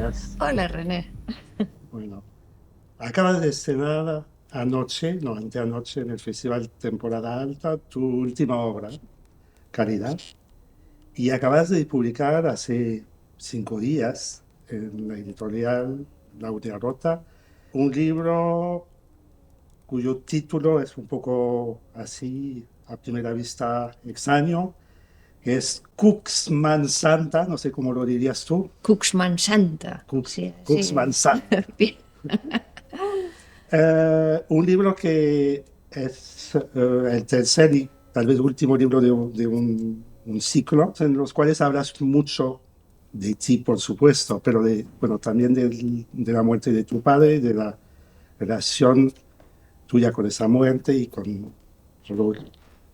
días. Hola René. Bueno, acabas de estrenar anoche, no, anteanoche, en el Festival Temporada Alta, tu última obra, Caridad, y acabas de publicar hace 5 días en la editorial La Última Rota un libro cuyo título es un poco así, a primera vista, extraño, que es Cuxman Santa, no sé cómo lo dirías tú, Cuxman Santa. Cux, Sí, Cuxman sí. Santa. Bien. Un libro que es el tercer y tal vez último libro de un ciclo en los cuales hablas mucho de ti, por supuesto, pero bueno, también de la muerte de tu padre, de la relación tuya con esa muerte y con lo,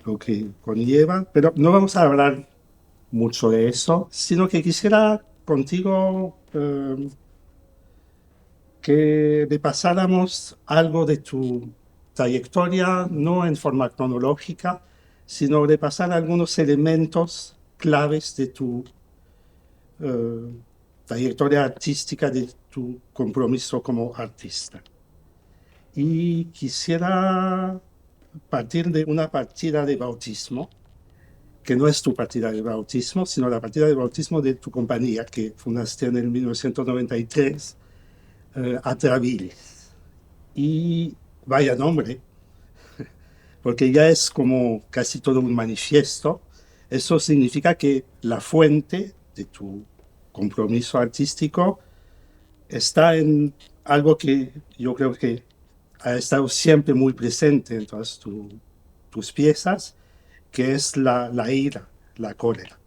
lo que conlleva. Pero no vamos a hablar mucho de eso, sino que quisiera contigo que repasáramos algo de tu trayectoria, no en forma cronológica, sino repasar algunos elementos claves de tu trayectoria artística, de tu compromiso como artista. Y quisiera partir de una partida de bautismo, que no es tu partida de bautismo, sino la partida de bautismo de tu compañía, que fundaste en el 1993, Atrabilis. Y vaya nombre, porque ya es como casi todo un manifiesto. Eso significa que la fuente de tu compromiso artístico está en algo que yo creo que ha estado siempre muy presente en todas tus piezas, que es la ira, la cólera.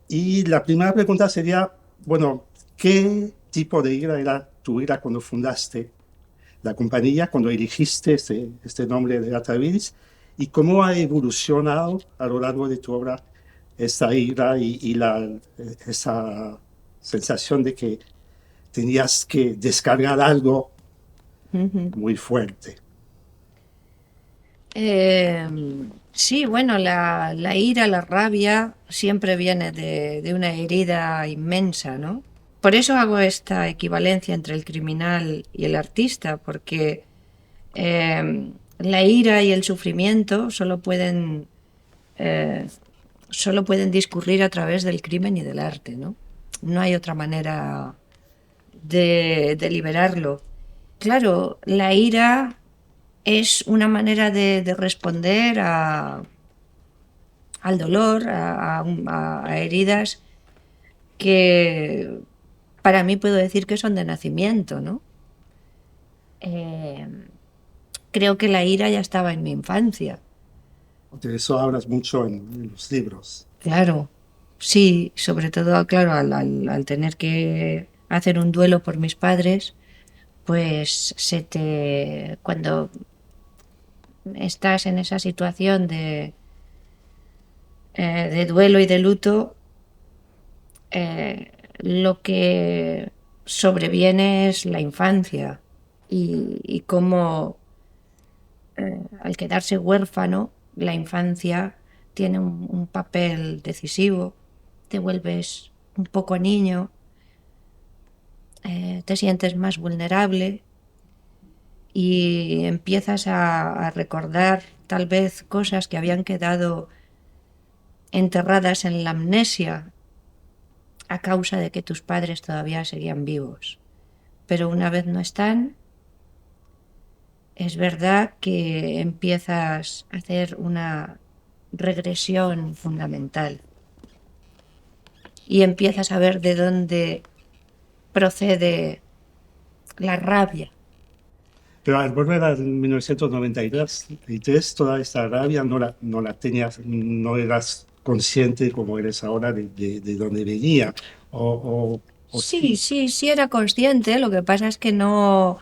Y la primera pregunta sería, bueno, ¿qué tipo de ira era tu ira cuando fundaste la compañía, cuando elegiste este nombre de Atavís, y cómo ha evolucionado a lo largo de tu obra esta ira y esa sensación de que tenías que descargar algo Ujú. muy fuerte? Eh, sí, bueno, la ira, la rabia siempre viene de una herida inmensa, ¿no? Por eso hago esta equivalencia entre el criminal y el artista, porque la ira y el sufrimiento eh, solo pueden discurrir a través del crimen y del arte, ¿no? No hay otra manera de liberarlo. Claro, la ira es una manera de responder al dolor, a heridas que para mí puedo decir que son de nacimiento, ¿no? Eh, Creo que la ira ya estaba en mi infancia. De eso hablas mucho en los libros. Claro, sí, sobre todo, claro, al tener que hacer un duelo por mis padres, pues cuando estás en esa situación de duelo y de luto, lo que sobreviene es la infancia y cómo al quedarse huérfano, la infancia tiene un papel decisivo, te vuelves un poco niño, te sientes más vulnerable y empiezas a recordar tal vez cosas que habían quedado enterradas en la amnesia a causa de que tus padres todavía seguían vivos. Pero una vez no están, es verdad que empiezas a hacer una regresión fundamental y empiezas a ver de dónde procede la rabia. Pero al volver al 1993, toda esta rabia no la tenías, no eras consciente como eres ahora de dónde venía. O Sí, sí. sí, sí era consciente, lo que pasa es que no.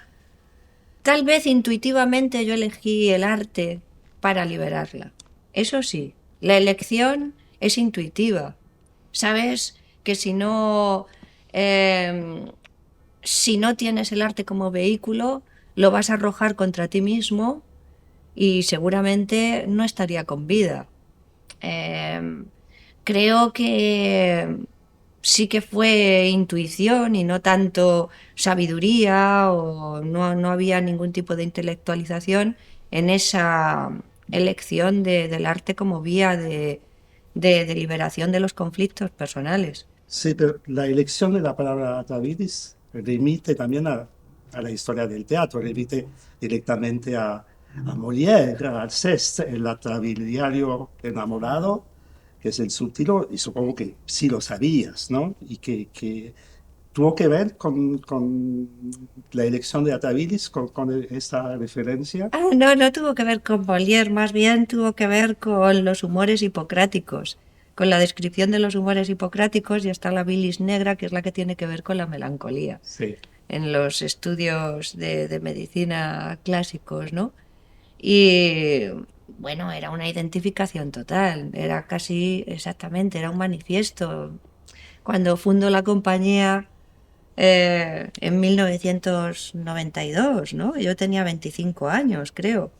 Tal vez intuitivamente yo elegí el arte para liberarla. Eso sí, la elección es intuitiva. Sabes que eh, si no tienes el arte como vehículo, lo vas a arrojar contra ti mismo y seguramente no estaría con vida. Eh, Creo que sí que fue intuición y no tanto sabiduría, o no había ningún tipo de intelectualización en esa elección del arte como vía de liberación de los conflictos personales. Sí, pero la elección de la palabra Atrabilis remite también a la historia del teatro, remite directamente a Molière, a Alceste, el atrabiliario enamorado, que es el subtítulo, y supongo que sí lo sabías, ¿no? Y que tuvo que ver con la elección de Atrabilis, con esa referencia. Ah, no, no tuvo que ver con Molière, más bien tuvo que ver con los humores hipocráticos. Con la descripción de los humores hipocráticos ya está la bilis negra, que es la que tiene que ver con la melancolía. Sí, En los estudios de medicina clásicos, ¿no? Y bueno, era una identificación total, era casi exactamente, era un manifiesto. Cuando fundó la compañía en 1992, ¿no? Yo tenía 25 años, creo.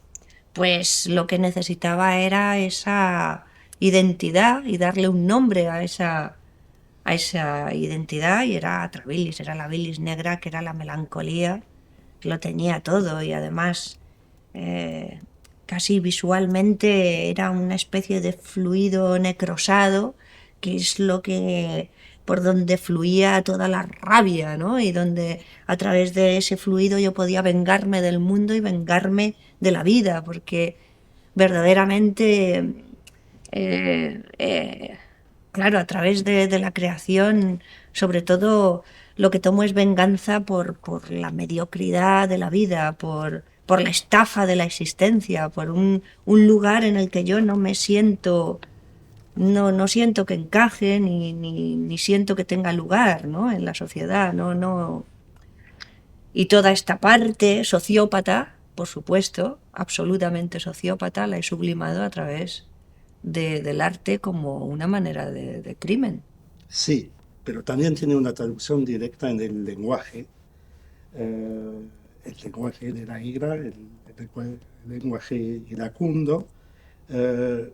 Pues lo que necesitaba era esa identidad y darle un nombre a esa identidad, y era Atrabilis, era la bilis negra, que era la melancolía, lo tenía todo, y además eh, casi visualmente era una especie de fluido necrosado, que es lo que por donde fluía toda la rabia, ¿no? Y donde a través de ese fluido yo podía vengarme del mundo y vengarme de la vida, porque verdaderamente eh, eh, claro, a través de la creación, sobre todo lo que tomo es venganza por la mediocridad de la vida, por la estafa de la existencia, por un lugar en el que yo no me siento, no siento que encaje, ni siento que tenga lugar, ¿no? En la sociedad, no. Y toda esta parte sociópata, por supuesto, absolutamente sociópata, la he sublimado a través del arte como una manera de crimen. sí, pero también tiene una traducción directa en eh, el lenguaje de la ira, el lenguaje iracundo. Eh,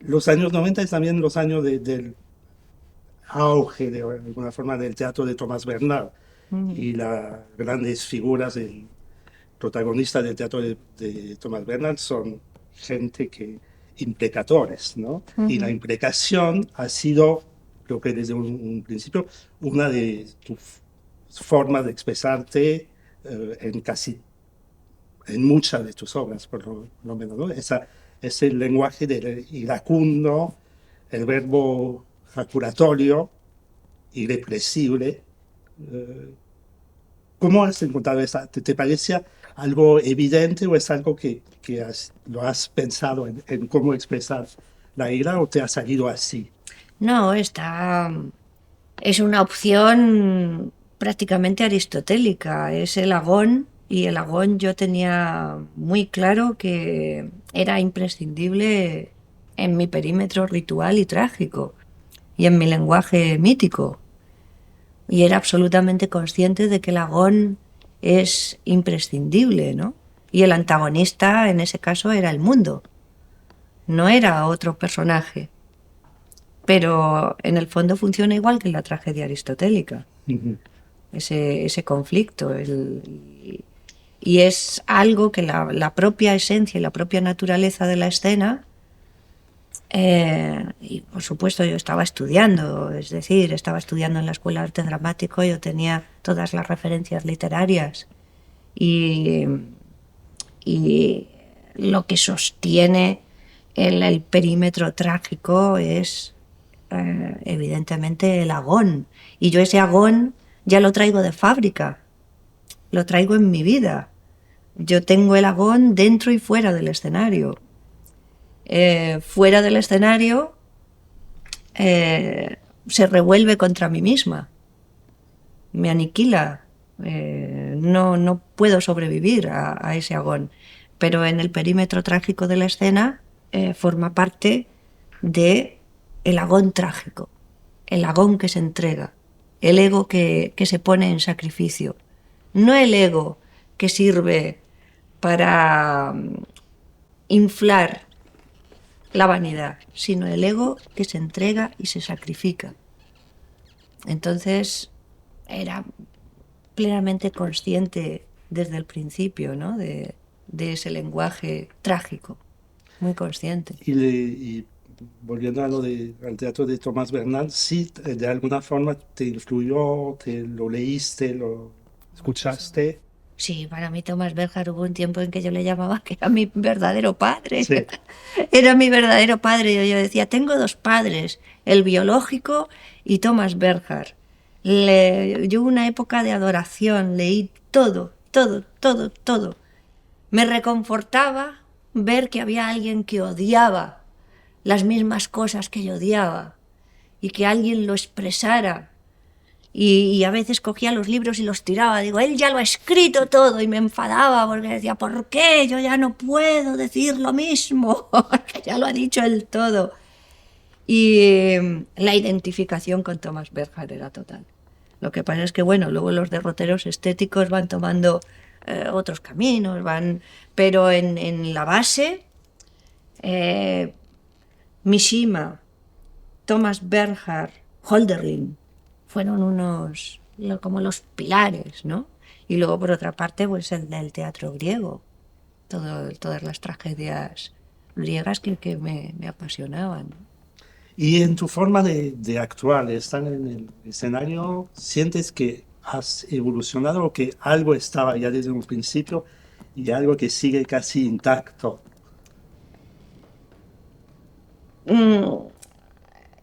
los años 90 es también los años del auge, de alguna forma, del teatro de Thomas Bernard. Mm. Y las grandes figuras del protagonista del teatro de Thomas Bernard son gente que, imprecadores, ¿no? Y la Ujú. imprecación ha sido, creo que desde un principio, una de tus formas de expresarte en casi, en muchas de tus obras, por lo menos, ¿no? Es el lenguaje del iracundo, el verbo jacuratorio, irrepresible. eh, ¿Cómo has encontrado esa? ¿Te parece algo evidente o es algo que lo has pensado en cómo expresar la ira o te ha salido así? No, esta es una opción prácticamente aristotélica, es el agón, y el agón yo tenía muy claro que era imprescindible en mi perímetro ritual y trágico y en mi lenguaje mítico. Y era absolutamente consciente de que el agón es imprescindible, ¿no? Y el antagonista en ese caso era el mundo, no era otro personaje. Pero en el fondo funciona igual que en la tragedia aristotélica, Ujú. ese conflicto. Y es algo que la propia esencia y la propia naturaleza de la escena, y por supuesto yo estaba estudiando, es decir, estaba estudiando en la Escuela de Arte Dramático, yo tenía todas las referencias literarias, y, y lo que sostiene el perímetro trágico es evidentemente el agón. Y yo ese agón ya lo traigo de fábrica, lo traigo en mi vida. Yo tengo el agón dentro y fuera del escenario. Fuera del escenario se revuelve contra mí misma, me aniquila. No puedo sobrevivir a ese agón. Pero en el perímetro trágico de la escena forma parte de el agón trágico, el agón que se entrega, el ego que se pone en sacrificio. No el ego que sirve para inflar la vanidad, sino el ego que se entrega y se sacrifica. Entonces era plenamente consciente desde el principio, ¿no? de ese lenguaje trágico, muy consciente. Y volviendo a al teatro de Tomás Bernal, sí, de alguna forma te influyó, te lo leíste, lo escuchaste. Sí, para mí Tomás Berger hubo un tiempo en que yo le llamaba que era mi verdadero padre. Sí, Era mi verdadero padre. Yo decía, tengo dos padres, el biológico y Tomás Berger. Yo hubo una época de adoración, leí todo, todo, todo, todo. Me reconfortaba ver que había alguien que odiaba las mismas cosas que yo odiaba y que alguien lo expresara. Y a veces cogía los libros y los tiraba. Digo, él ya lo ha escrito todo, y me enfadaba porque decía, ¿por qué? Yo ya no puedo decir lo mismo, porque ya lo ha dicho él todo. Y la identificación con Thomas Berger era total. Lo que pasa es que, bueno, luego los derroteros estéticos van tomando otros caminos, pero en la base, Mishima, Thomas Berger, Hölderlin, fueron como los pilares, ¿no? Y luego, por otra parte, pues el del teatro griego, todas las tragedias griegas que me apasionaban. y en tu forma de actuar, estar en el escenario, ¿sientes que has evolucionado o que algo estaba ya desde un principio y algo que sigue casi intacto? Mm,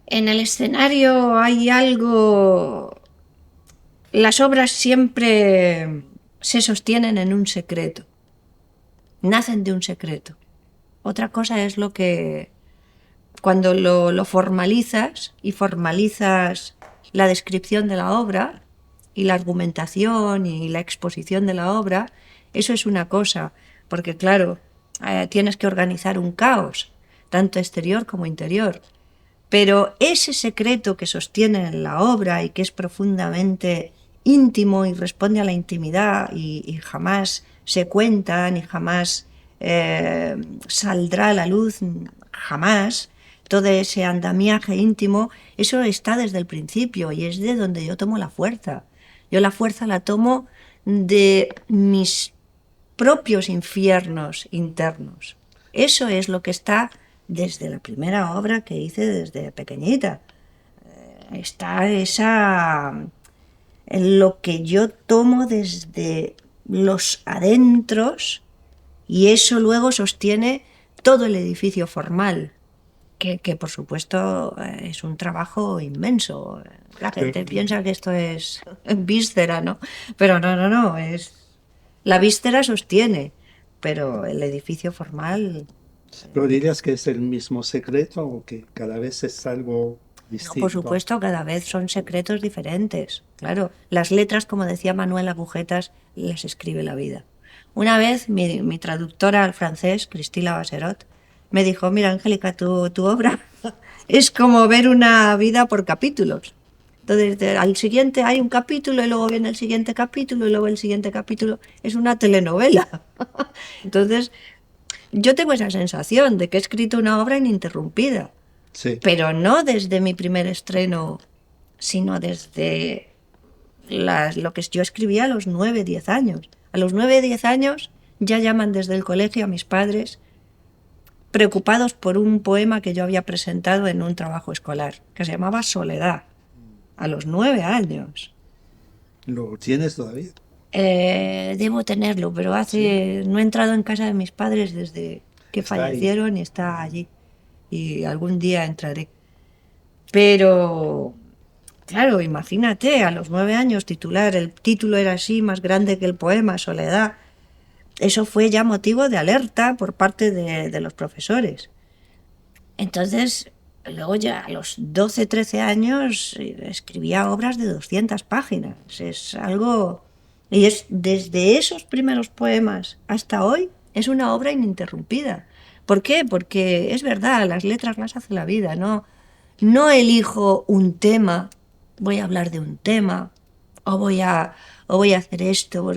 en el escenario hay algo. Las obras siempre se sostienen en un secreto, nacen de un secreto. Otra cosa es lo que cuando lo formalizas y formalizas la descripción de la obra y la argumentación y la exposición de la obra, eso es una cosa, porque claro, tienes que organizar un caos, tanto exterior como interior. Pero ese secreto que sostiene la obra y que es profundamente íntimo y responde a la intimidad y jamás se cuenta ni jamás saldrá a la luz, jamás, todo ese andamiaje íntimo, eso está desde el principio y es de donde yo tomo la fuerza. Yo la fuerza la tomo de mis propios infiernos internos. Eso es lo que está desde la primera obra que hice desde pequeñita. Está lo que yo tomo desde los adentros y eso luego sostiene todo el edificio formal, que por supuesto es un trabajo inmenso. La gente piensa que esto es víscera, ¿no? Pero no, la víscera sostiene, pero el edificio formal. ¿Pero dirías que es el mismo secreto o que cada vez es algo No, por distinto? supuesto, cada vez son secretos diferentes. Claro, las letras, como decía Manuel Agujetas, las escribe la vida. Una vez mi traductora al francés, Cristina Basserot, me dijo, mira, Angélica, tu obra es como ver una vida por capítulos. Entonces, al siguiente hay un capítulo y luego viene el siguiente capítulo y luego el siguiente capítulo. Es una telenovela. Entonces, yo tengo esa sensación de que he escrito una obra ininterrumpida. Sí. Pero no desde mi primer estreno, sino desde lo que yo escribía a los 9, 10 años. A los 9, 10 años ya llaman desde el colegio a mis padres preocupados por un poema que yo había presentado en un trabajo escolar, que se llamaba Soledad, a los 9 años. ¿Lo tienes todavía? Debo tenerlo, pero no he entrado en casa de mis padres desde que Está ahí. fallecieron y está allí. Y algún día entraré. Pero, claro, imagínate, a los 9 años titular, el título era así, más grande que el poema, Soledad. Eso fue ya motivo de alerta por parte de los profesores. Entonces, luego ya a los 12, 13 años escribía obras de 200 páginas. Es algo. Y es desde esos primeros poemas hasta hoy, es una obra ininterrumpida. ¿Por qué? Porque es verdad, las letras las hace la vida, ¿no? No elijo un tema, voy a hablar de un tema, o voy a hacer esto,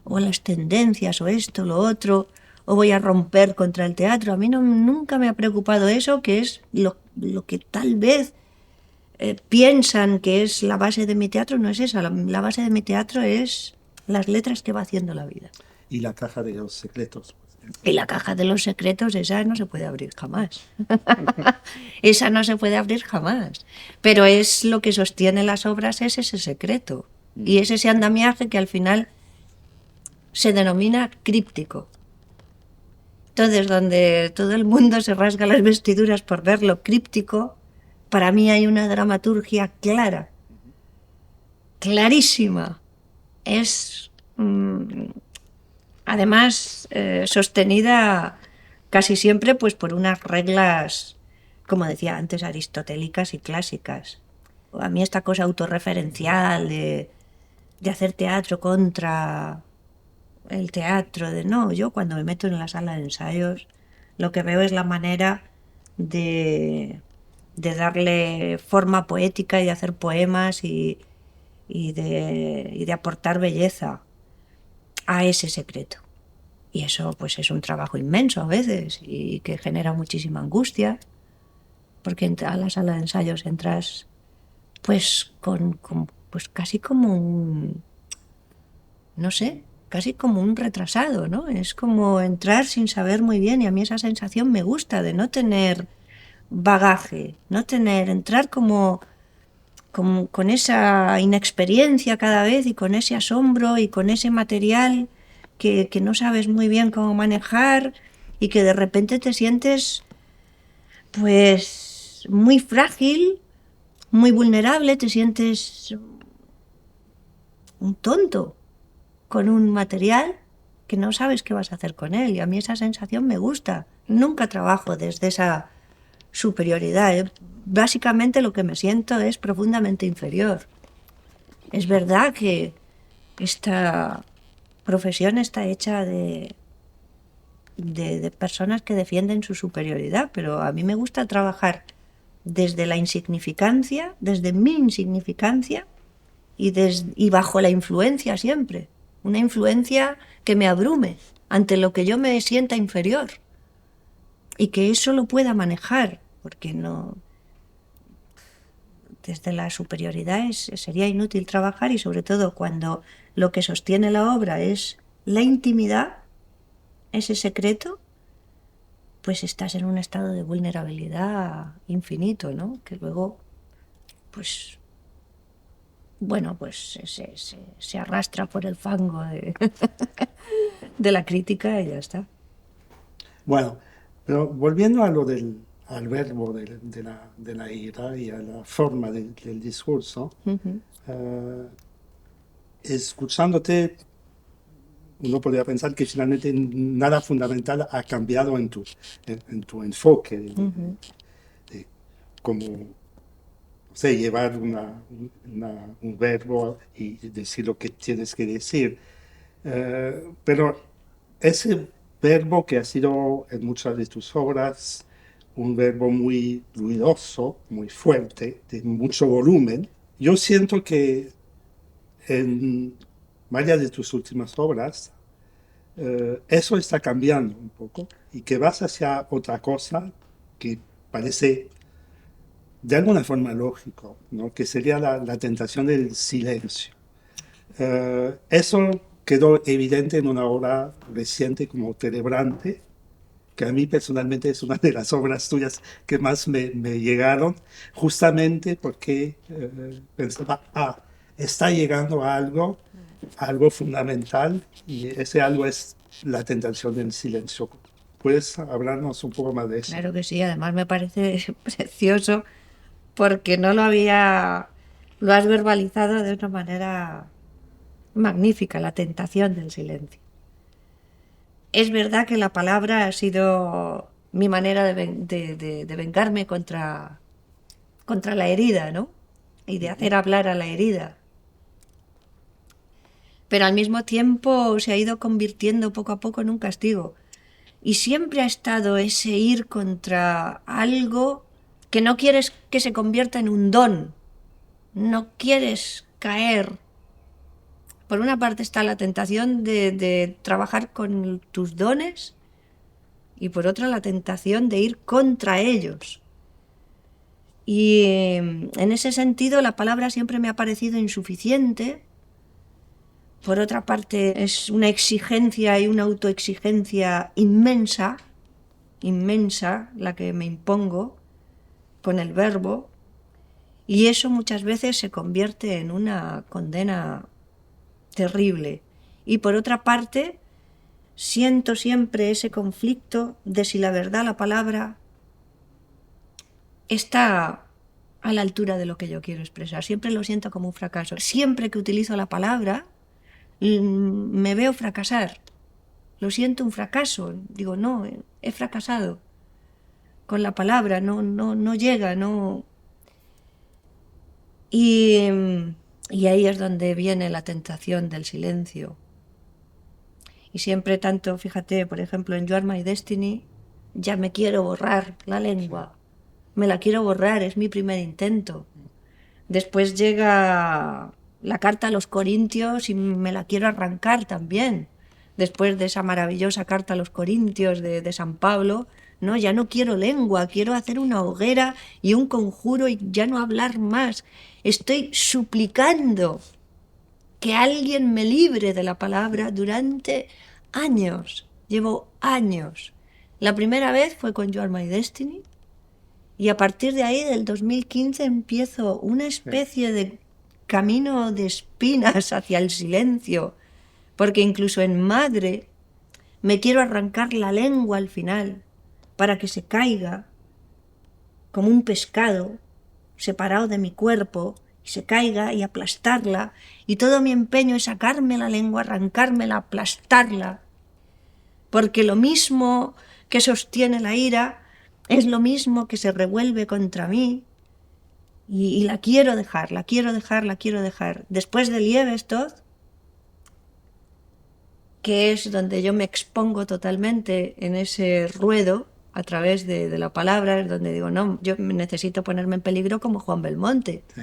o las tendencias, o esto, lo otro, o voy a romper contra el teatro. A mí nunca me ha preocupado eso, que es lo que tal vez piensan que es la base de mi teatro, no es esa. La base de mi teatro es las letras que va haciendo la vida. Y la caja de los secretos. Y la caja de los secretos, esa no se puede abrir jamás. Esa no se puede abrir jamás. Pero es lo que sostiene las obras, es ese secreto. Y es ese andamiaje que al final se denomina críptico. Entonces, donde todo el mundo se rasga las vestiduras por ver lo críptico, para mí hay una dramaturgia clara, clarísima. Es, además, sostenida casi siempre pues, por unas reglas, como decía antes, aristotélicas y clásicas. A mí esta cosa autorreferencial de hacer teatro contra el teatro, no, yo cuando me meto en la sala de ensayos lo que veo es la manera de darle forma poética y de hacer poemas y de aportar belleza a ese secreto. Y eso pues es un trabajo inmenso a veces y que genera muchísima angustia, porque a la sala de ensayos entras pues pues casi como un, no sé, casi como un retrasado, ¿no? Es como entrar sin saber muy bien, y a mí esa sensación me gusta de no tener bagaje, entrar como con esa inexperiencia cada vez y con ese asombro y con ese material que no sabes muy bien cómo manejar y que de repente te sientes pues muy frágil, muy vulnerable, te sientes un tonto con un material que no sabes qué vas a hacer con él, y a mí esa sensación me gusta. Nunca trabajo desde esa superioridad. Básicamente lo que me siento es profundamente inferior. Es verdad que esta profesión está hecha de personas que defienden su superioridad, pero a mí me gusta trabajar desde la insignificancia, desde mi insignificancia y bajo la influencia siempre. Una influencia que me abrume ante lo que yo me sienta inferior y que eso lo pueda manejar, porque no, desde la superioridad sería inútil trabajar, y sobre todo cuando lo que sostiene la obra es la intimidad, ese secreto, pues estás en un estado de vulnerabilidad infinito, ¿no? Que luego, pues, bueno, pues se arrastra por el fango de la crítica y ya está. Bueno, pero volviendo a lo al verbo de la ira y a la forma del discurso, escuchándote, uno podría pensar que finalmente nada fundamental ha cambiado en tu enfoque de cómo, no sé, llevar un verbo y decir lo que tienes que decir. Pero ese verbo que ha sido en muchas de tus obras un verbo muy ruidoso, muy fuerte, de mucho volumen, yo siento que en varias de tus últimas obras eso está cambiando un poco y que vas hacia otra cosa que parece de alguna forma lógico, ¿no? Que sería la tentación del silencio. Eso quedó evidente en una obra reciente como Telebrante, que a mí personalmente es una de las obras tuyas que más me llegaron, justamente porque pensaba, está llegando a algo fundamental, y ese algo es la tentación del silencio. ¿Puedes hablarnos un poco más de eso? Claro que sí, además me parece precioso porque no lo has verbalizado de una manera magnífica, la tentación del silencio. Es verdad que la palabra ha sido mi manera de vengarme contra la herida, ¿no? Y de hacer hablar a la herida. Pero al mismo tiempo se ha ido convirtiendo poco a poco en un castigo. Y siempre ha estado ese ir contra algo que no quieres que se convierta en un don. No quieres caer. Por una parte está la tentación de trabajar con tus dones, y por otra la tentación de ir contra ellos. Y en ese sentido la palabra siempre me ha parecido insuficiente. Por otra parte, es una exigencia y una autoexigencia inmensa, inmensa, la que me impongo con el verbo, y eso muchas veces se convierte en una condena terrible. Y por otra parte, siento siempre ese conflicto de si la verdad, la palabra, está a la altura de lo que yo quiero expresar. Siempre lo siento como un fracaso. Siempre que utilizo la palabra, me veo fracasar. Lo siento un fracaso. Digo, no, he fracasado. Con la palabra no llega, no. Y ahí es donde viene la tentación del silencio. Y siempre tanto, fíjate, por ejemplo, en You Are My Destiny, ya me quiero borrar la lengua. Me la quiero borrar, es mi primer intento. Después llega la carta a los Corintios y me la quiero arrancar también. Después de esa maravillosa carta a los Corintios de San Pablo, no, ya no quiero lengua, quiero hacer una hoguera y un conjuro y ya no hablar más. Estoy suplicando que alguien me libre de la palabra durante años. Llevo años. La primera vez fue con You Are My Destiny y a partir de ahí, del 2015, empiezo una especie de camino de espinas hacia el silencio, porque incluso en Madre me quiero arrancar la lengua al final para que se caiga como un pescado separado de mi cuerpo, y se caiga y aplastarla, y todo mi empeño es sacarme la lengua, arrancármela, aplastarla, porque lo mismo que sostiene la ira es lo mismo que se revuelve contra mí, y la quiero dejar, la quiero dejar, la quiero dejar. Después de Liebestod, que es donde yo me expongo totalmente en ese ruedo, a través de la palabra, es donde digo, no, yo necesito ponerme en peligro como Juan Belmonte. Sí.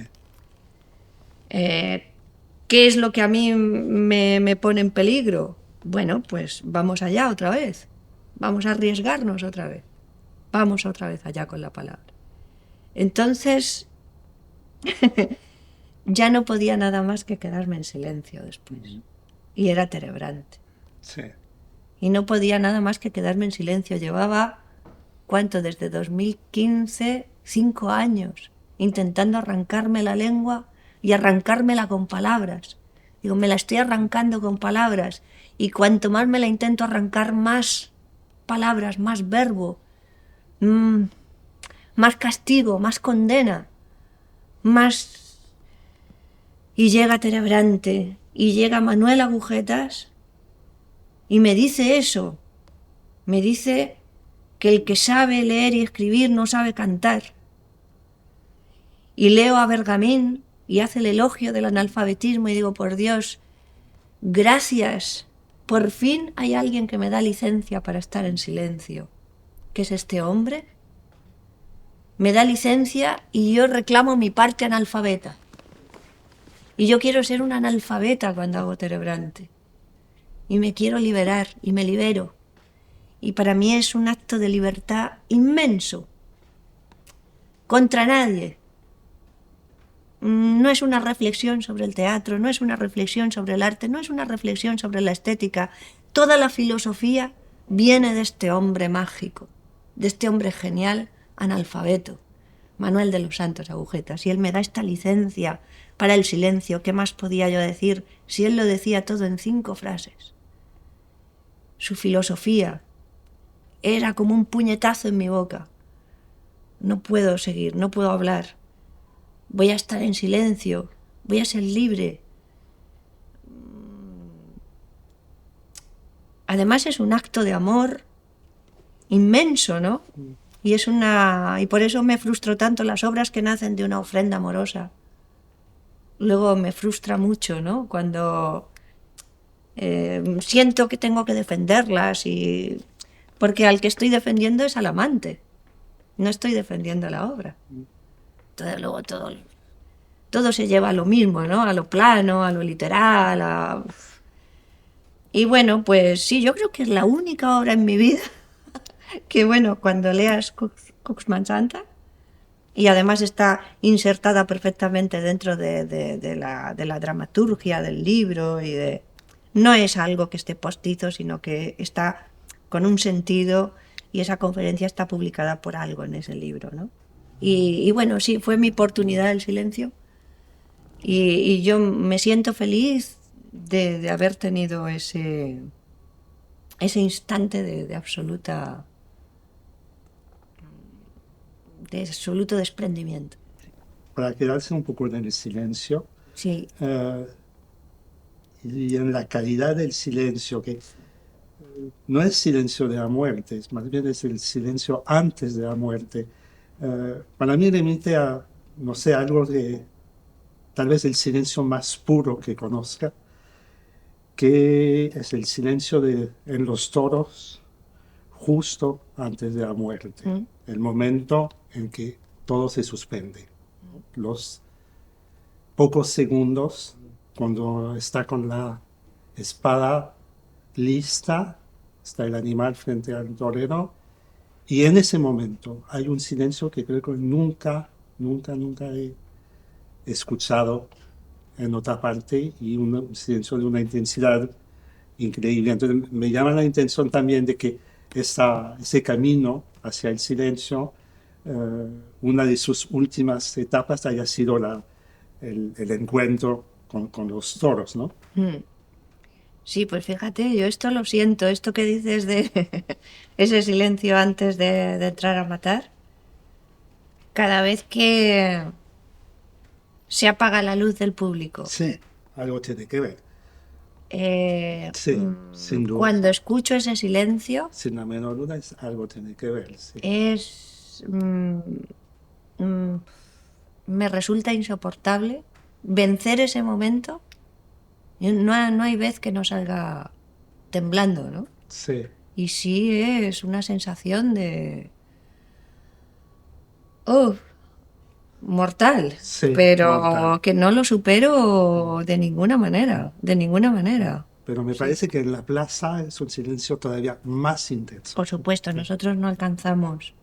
¿Qué es lo que a mí me pone en peligro? Bueno, pues vamos allá otra vez. Vamos a arriesgarnos otra vez. Vamos otra vez allá con la palabra. Entonces, ya no podía nada más que quedarme en silencio después. Y era tenebrante. Sí. Y no podía nada más que quedarme en silencio. Llevaba, ¿cuánto? Desde 2015, 5 años, intentando arrancarme la lengua y arrancármela con palabras. Digo, me la estoy arrancando con palabras, y cuanto más me la intento arrancar, más palabras, más verbo, más castigo, más condena, más... Y llega Tenebrante, y llega Manuel Agujetas, y me dice eso, me dice que el que sabe leer y escribir no sabe cantar. Y leo a Bergamín y hace el elogio del analfabetismo y digo, por Dios, gracias, por fin hay alguien que me da licencia para estar en silencio. ¿Qué es este hombre? Me da licencia y yo reclamo mi parte analfabeta. Y yo quiero ser una analfabeta cuando hago Tenebrante. Y me quiero liberar y me libero. Y para mí es un acto de libertad inmenso. Contra nadie. No es una reflexión sobre el teatro, no es una reflexión sobre el arte, no es una reflexión sobre la estética. Toda la filosofía viene de este hombre mágico, de este hombre genial, analfabeto, Manuel de los Santos Agujetas. Y él me da esta licencia para el silencio. ¿Qué más podía yo decir si él lo decía todo en 5 frases? Su filosofía era como un puñetazo en mi boca. No puedo seguir, no puedo hablar. Voy a estar en silencio, voy a ser libre. Además es un acto de amor inmenso, ¿no? Y por eso me frustro tanto las obras que nacen de una ofrenda amorosa. Luego me frustra mucho, ¿no? Cuando siento que tengo que defenderlas, porque al que estoy defendiendo es al amante. No estoy defendiendo la obra. Entonces luego todo se lleva a lo mismo, ¿no? A lo plano, a lo literal. Y bueno, pues sí, yo creo que es la única obra en mi vida que, bueno, cuando leas Cuxman Santa y además está insertada perfectamente dentro de la dramaturgia del libro y de... No es algo que esté postizo, sino que está con un sentido y esa conferencia está publicada por algo en ese libro, ¿no? Y bueno, sí, fue mi oportunidad el silencio y yo me siento feliz de haber tenido ese instante de absoluto desprendimiento. Para quedarse un poco en el silencio Sí, eh, y en la calidad del silencio, que no es silencio de la muerte, es más bien es el silencio antes de la muerte. Para mí remite a, no sé, algo de tal vez el silencio más puro que conozca, que es el silencio en los toros justo antes de la muerte, mm, el momento en que todo se suspende, los pocos segundos cuando está con la espada lista, está el animal frente al torero, y en ese momento hay un silencio que creo que nunca he escuchado en otra parte, y un silencio de una intensidad increíble. Entonces me llama la atención también de que ese camino hacia el silencio, eh, una de sus últimas etapas haya sido el encuentro con los toros, ¿no? mm. Sí, pues fíjate, yo esto lo siento, esto que dices de ese silencio antes de entrar a matar, cada vez que se apaga la luz del público, Sí, algo tiene que ver. Sí, sin duda. cuando escucho ese silencio, Sin la menor duda, algo tiene que ver. Sí. es... mm, me resulta insoportable vencer ese momento. No hay vez que no salga temblando, ¿no? Sí, Y sí es una sensación de... ¡Oh! Mortal, sí, mortal. pero que no lo supero de ninguna manera, de ninguna manera. Pero me Sí. parece que en la plaza es un silencio todavía más intenso. Por supuesto, Sí. nosotros no alcanzamos.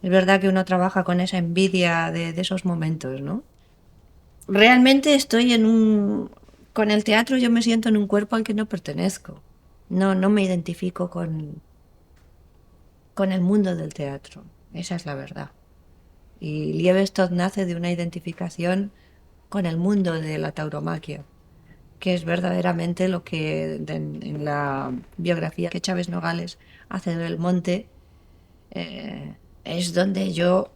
Es verdad que uno trabaja con esa envidia de esos momentos, ¿no? Realmente estoy en un... Con el teatro yo me siento en un cuerpo al que no pertenezco. No me identifico con el mundo del teatro. Esa es la verdad. Y Liebestod nace de una identificación con el mundo de la tauromaquia, que es verdaderamente lo que en la biografía que Chávez Nogales hace de Belmonte, es donde yo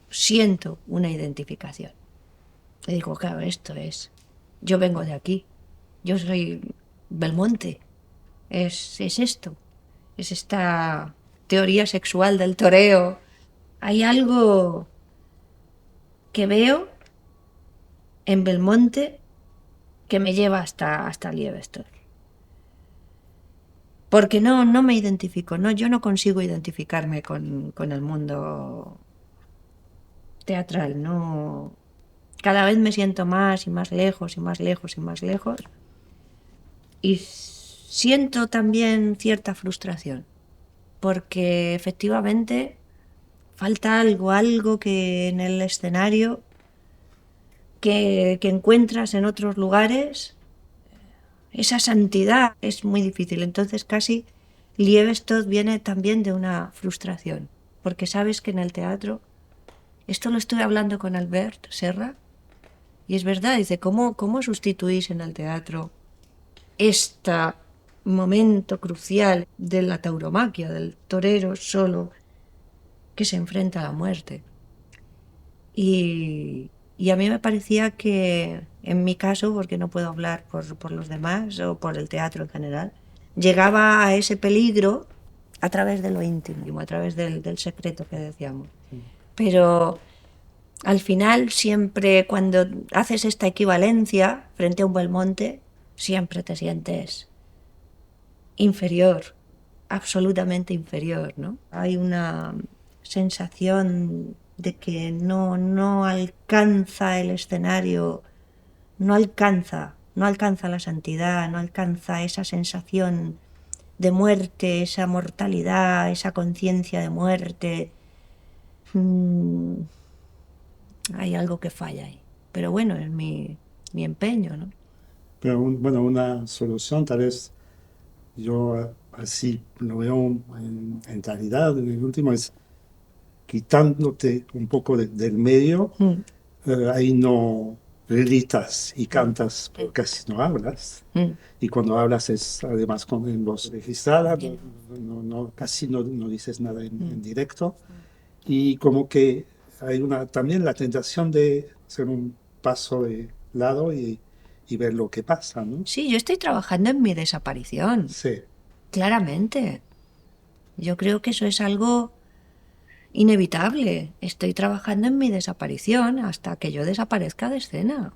siento una identificación. Y digo, claro, esto es, yo vengo de aquí, yo soy Belmonte, es esto, es esta teoría sexual del toreo. Hay algo que veo en Belmonte que me lleva hasta Liebestod. Porque no me identifico, no, yo no consigo identificarme con el mundo teatral, no. Cada vez me siento más y más lejos y más lejos y más lejos. Y siento también cierta frustración, porque efectivamente falta algo que en el escenario que encuentras en otros lugares, esa santidad es muy difícil. Entonces casi Liebestod viene también de una frustración, porque sabes que en el teatro, esto lo estuve hablando con Albert Serra, y es verdad, dice, ¿cómo sustituís en el teatro este momento crucial de la tauromaquia, del torero solo que se enfrenta a la muerte? Y a mí me parecía que, en mi caso, porque no puedo hablar por los demás o por el teatro en general, llegaba a ese peligro a través de lo íntimo, a través del secreto que decíamos. Pero al final, siempre cuando haces esta equivalencia frente a un Belmonte, siempre te sientes inferior, absolutamente inferior, ¿no? Hay una sensación de que no alcanza el escenario, no alcanza la santidad, no alcanza esa sensación de muerte, esa mortalidad, esa conciencia de muerte. hay algo que falla ahí. Pero bueno, es mi empeño, ¿no? Pero bueno, una solución tal vez yo así lo veo en realidad, en el último es quitándote un poco del medio, Mm, ahí no gritas y cantas, pero casi no hablas. mm. Y cuando hablas es además con voz registrada, casi no dices nada en directo. Y como que hay también la tentación de hacer un paso de lado y ver lo que pasa, ¿no? Sí, yo estoy trabajando en mi desaparición, Sí. claramente. Yo creo que eso es algo inevitable. Estoy trabajando en mi desaparición hasta que yo desaparezca de escena.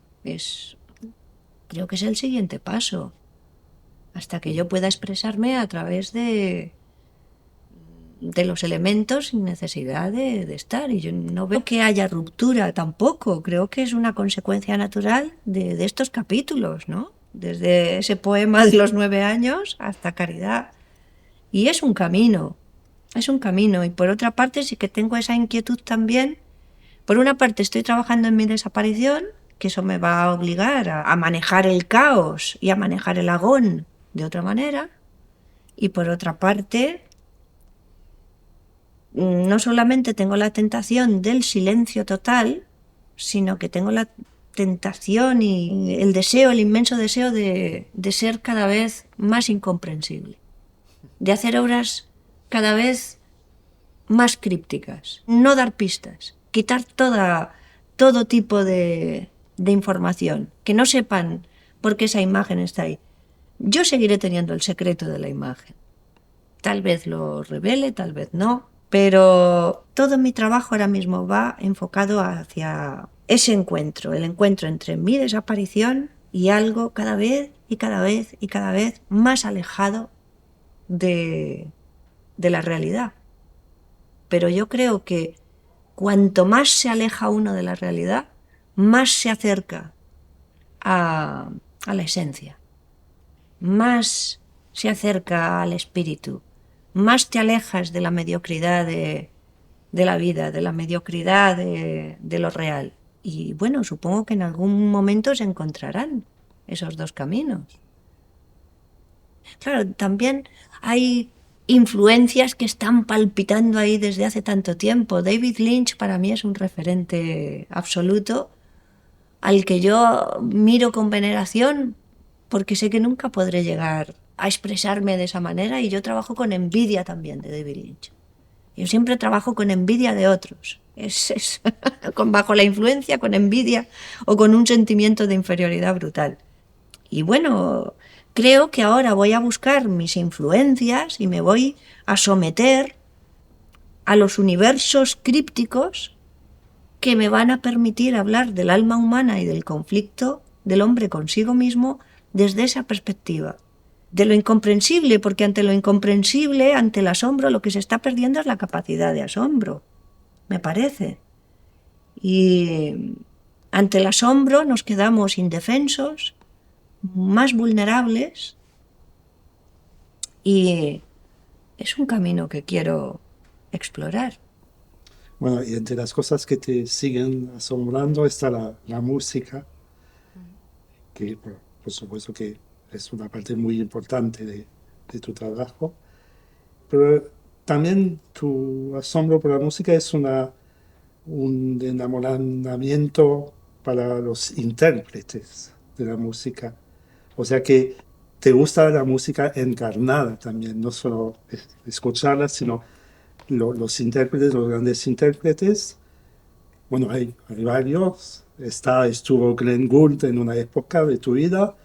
Creo que es el siguiente paso. Hasta que yo pueda expresarme a través de los elementos sin necesidad de estar. Y yo no veo que haya ruptura tampoco. Creo que es una consecuencia natural de estos capítulos, ¿no? Desde ese poema de los 9 años hasta Caridad. Y es un camino. Es un camino. Y por otra parte sí que tengo esa inquietud también. Por una parte estoy trabajando en mi desaparición, que eso me va a obligar a manejar el caos y a manejar el agón de otra manera. Y por otra parte, no solamente tengo la tentación del silencio total, sino que tengo la tentación y el deseo, el inmenso deseo de ser cada vez más incomprensible, de hacer obras cada vez más crípticas, no dar pistas, quitar todo tipo de información, que no sepan por qué esa imagen está ahí. Yo seguiré teniendo el secreto de la imagen. Tal vez lo revele, tal vez no, pero todo mi trabajo ahora mismo va enfocado hacia ese encuentro, el encuentro entre mi desaparición y algo cada vez y cada vez y cada vez más alejado de la realidad. Pero yo creo que cuanto más se aleja uno de la realidad, más se acerca a la esencia, más se acerca al espíritu, más te alejas de la mediocridad de la vida, de la mediocridad de lo real. Y bueno, supongo que en algún momento se encontrarán esos dos caminos. Claro, también hay influencias que están palpitando ahí desde hace tanto tiempo. David Lynch para mí es un referente absoluto al que yo miro con veneración porque sé que nunca podré llegar a expresarme de esa manera y yo trabajo con envidia también de David Lynch. Yo siempre trabajo con envidia de otros. Bajo la influencia, con envidia o con un sentimiento de inferioridad brutal. Y bueno, creo que ahora voy a buscar mis influencias y me voy a someter a los universos crípticos que me van a permitir hablar del alma humana y del conflicto del hombre consigo mismo desde esa perspectiva. De lo incomprensible, porque ante lo incomprensible, ante el asombro, lo que se está perdiendo es la capacidad de asombro, me parece. Y ante el asombro nos quedamos indefensos, más vulnerables, y es un camino que quiero explorar. Bueno, y entre las cosas que te siguen asombrando está la música, que por supuesto que es una parte muy importante de tu trabajo, pero también tu asombro por la música es un enamoramiento para los intérpretes de la música. O sea que te gusta la música encarnada también, no solo escucharla, sino los intérpretes, los grandes intérpretes. Bueno, hay varios. Estuvo Glenn Gould en una época de tu vida.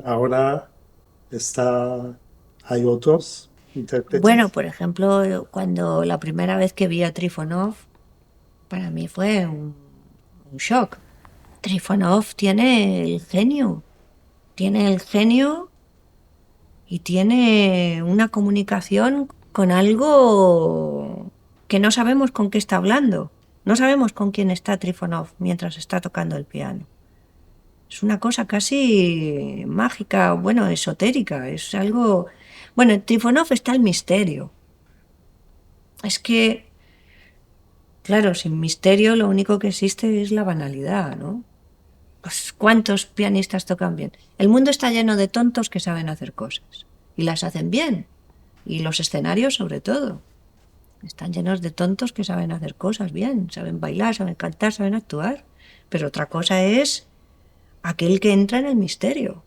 Ahora hay otros Bueno, intérpretes. por ejemplo, cuando la primera vez que vi a Trifonov, para mí fue un shock. Trifonov tiene el genio y tiene una comunicación con algo que no sabemos con qué está hablando. No sabemos con quién está Trifonov mientras está tocando el piano. Es una cosa casi mágica, bueno, esotérica. Es algo... Bueno, en Trifonov está el misterio. Es que Claro, sin misterio lo único que existe es la banalidad, ¿no? Pues, ¿cuántos pianistas tocan bien? El mundo está lleno de tontos que saben hacer cosas y las hacen bien. Y los escenarios sobre todo. Están llenos de tontos que saben hacer cosas bien, saben bailar, saben cantar, saben actuar. Pero otra cosa es aquel que entra en el misterio.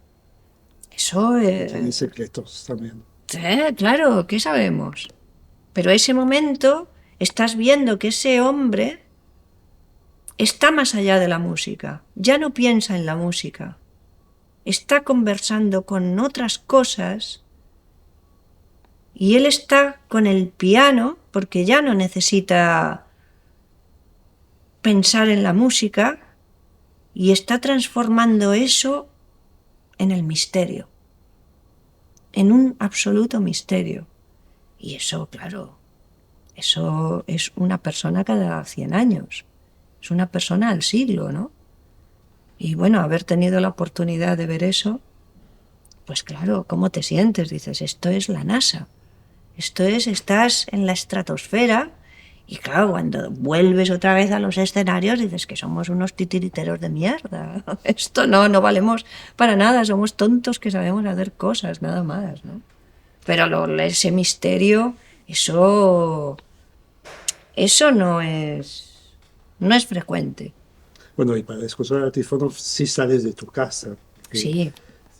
Eso Tiene secretos también. claro, ¿qué sabemos? Pero ese momento estás viendo que ese hombre está más allá de la música, ya no piensa en la música, está conversando con otras cosas y él está con el piano porque ya no necesita pensar en la música y está transformando eso en el misterio, en un absoluto misterio. Y eso, claro, eso es una persona cada 100 años, es una persona al siglo, ¿no? Y bueno, haber tenido la oportunidad de ver eso, pues claro, ¿cómo te sientes? Dices, esto es la NASA, esto es, estás en la estratosfera y claro, cuando vuelves otra vez a los escenarios dices que somos unos titiriteros de mierda, esto no valemos para nada, somos tontos que sabemos hacer cosas, nada más, ¿no? Pero ese misterio, eso no es frecuente. Bueno, y para escuchar a Trifonov sí sales de tu casa. Sí,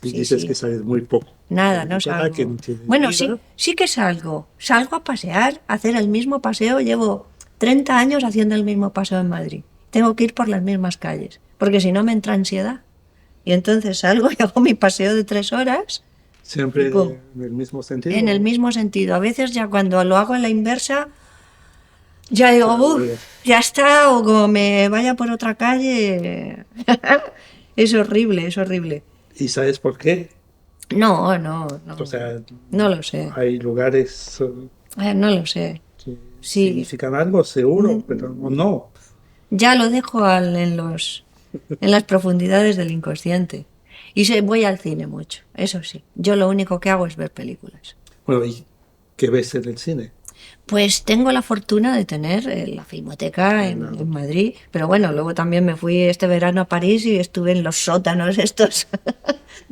Y sí, dices sí. que sales muy poco. Nada, no Tu casa, que salgo. no tienes Bueno, vida. sí que salgo. Salgo a pasear, a hacer el mismo paseo. Llevo 30 años haciendo el mismo paseo en Madrid. Tengo que ir por las mismas calles, porque si no me entra ansiedad. Y entonces salgo y hago mi paseo de 3 horas y Siempre pum, en el mismo sentido. en el mismo sentido. A veces ya cuando lo hago en la inversa, ya digo, ya está, o como me vaya por otra calle. Es horrible, es horrible. ¿Y sabes por qué? No, O sea, no lo sé. hay lugares No lo sé. que Sí, significan algo, seguro, pero no. ya lo dejo en las profundidades del inconsciente. Y voy al cine mucho, eso sí. Yo lo único que hago es ver películas. Bueno, ¿y qué ves en el cine? Pues tengo la fortuna de tener la Filmoteca en Madrid, pero bueno, luego también me fui este verano a París y estuve en los sótanos estos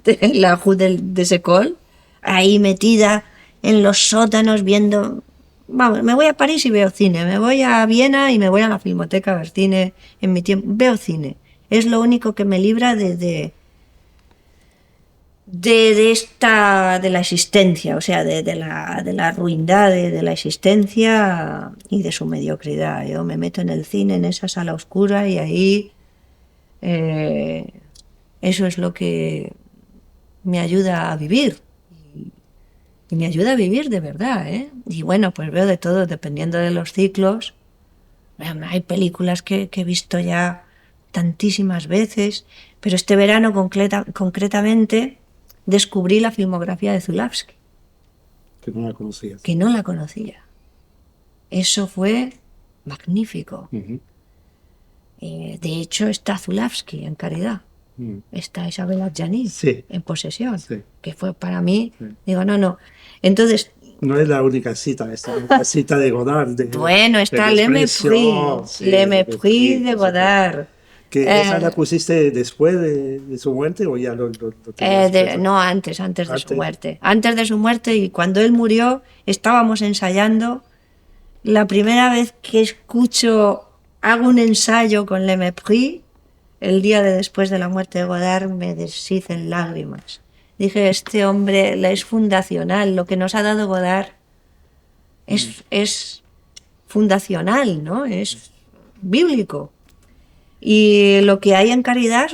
de la Rue de Secol, ahí metida en los sótanos viendo... Vamos, me voy a París y veo cine, me voy a Viena y me voy a la Filmoteca a ver cine en mi tiempo. Veo cine, es lo único que me libra de la existencia, o sea, de la ruindad de la existencia y de su mediocridad. Yo me meto en el cine, en esa sala oscura y ahí eso es lo que me ayuda a vivir. Y me ayuda a vivir de verdad, ¿eh? Y bueno, pues veo de todo, dependiendo de los ciclos. Hay películas que he visto ya tantísimas veces, pero este verano concretamente descubrí la filmografía de Zulawski, Que no la conocías. que no la conocía. Eso fue magnífico. Ujú. De hecho, está Zulawski en Caridad. Está Isabel Adjani Sí. en Posesión, Sí. que fue para mí, Sí. digo, no. Entonces, No es la única cita, es la cita de Godard. bueno, está de Le Desprecio, Mépris, sí, Le de Mépris de por supuesto. Godard. ¿Que esa la pusiste después de su muerte o ya lo tenías presente? No, antes de su Antes. muerte. Antes de su muerte y cuando él murió estábamos ensayando. La primera vez que hago un ensayo con Le Mépris, el día después de la muerte de Godard, me deshice en lágrimas. Dije, este hombre es fundacional, lo que nos ha dado Godard es fundacional, ¿no? Es bíblico. Y lo que hay en Caridad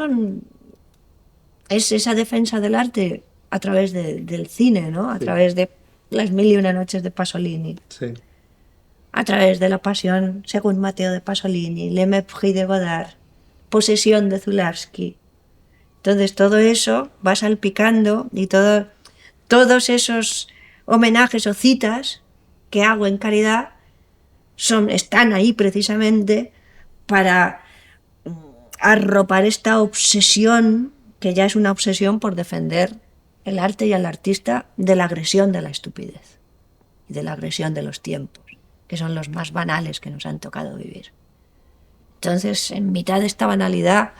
es esa defensa del arte a través del cine, ¿no? A través de las 1001 noches de Pasolini. Sí. A través de La Pasión según Mateo de Pasolini, Le Mépris de Godard, Posesión de Zulawski. Entonces todo eso va salpicando y todos esos homenajes o citas que hago en Caridad están ahí precisamente para arropar esta obsesión, que ya es una obsesión por defender el arte y al artista de la agresión de la estupidez y de la agresión de los tiempos, que son los más banales que nos han tocado vivir. Entonces, en mitad de esta banalidad,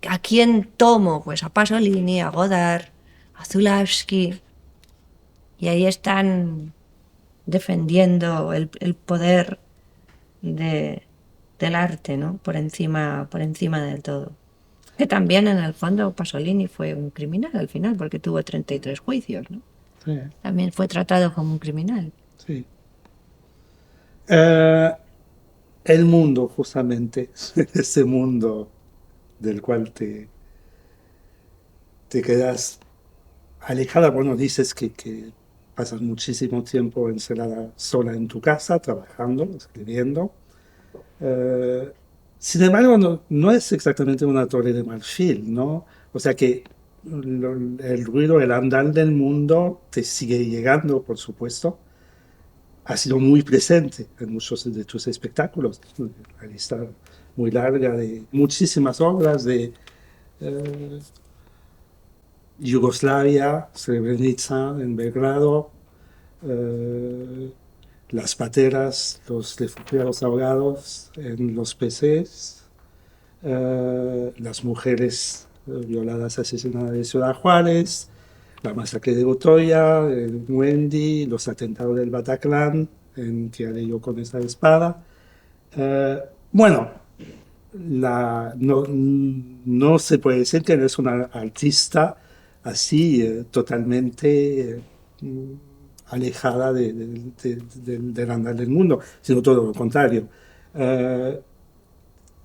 ¿a quién tomo? Pues a Pasolini, a Godard, a Zulawski. Y ahí están defendiendo el poder del arte, ¿no? Por encima del todo. Que también en el fondo Pasolini fue un criminal al final, porque tuvo 33 juicios, ¿no? Sí, También fue tratado como un criminal. sí. Eh, el mundo, justamente, ese mundo del cual te quedas alejada, bueno, dices que pasas muchísimo tiempo encerrada sola en tu casa, trabajando, escribiendo. Eh, Sin embargo, no es exactamente una torre de marfil, ¿no? O sea que el ruido, el andar del mundo te sigue llegando, por supuesto. Ha sido muy presente en muchos de tus espectáculos. Una lista muy larga de muchísimas obras de eh, Yugoslavia, Srebrenica, en Belgrado, eh, las pateras, los refugiados ahogados en los PCs, las mujeres violadas, asesinadas de Ciudad Juárez, la masacre de Utoya, el Wendy, los atentados del Bataclan, en que haré yo con esta espada. Bueno, no se puede decir que eres una artista así totalmente alejada del andar del mundo, sino todo lo contrario. Eh,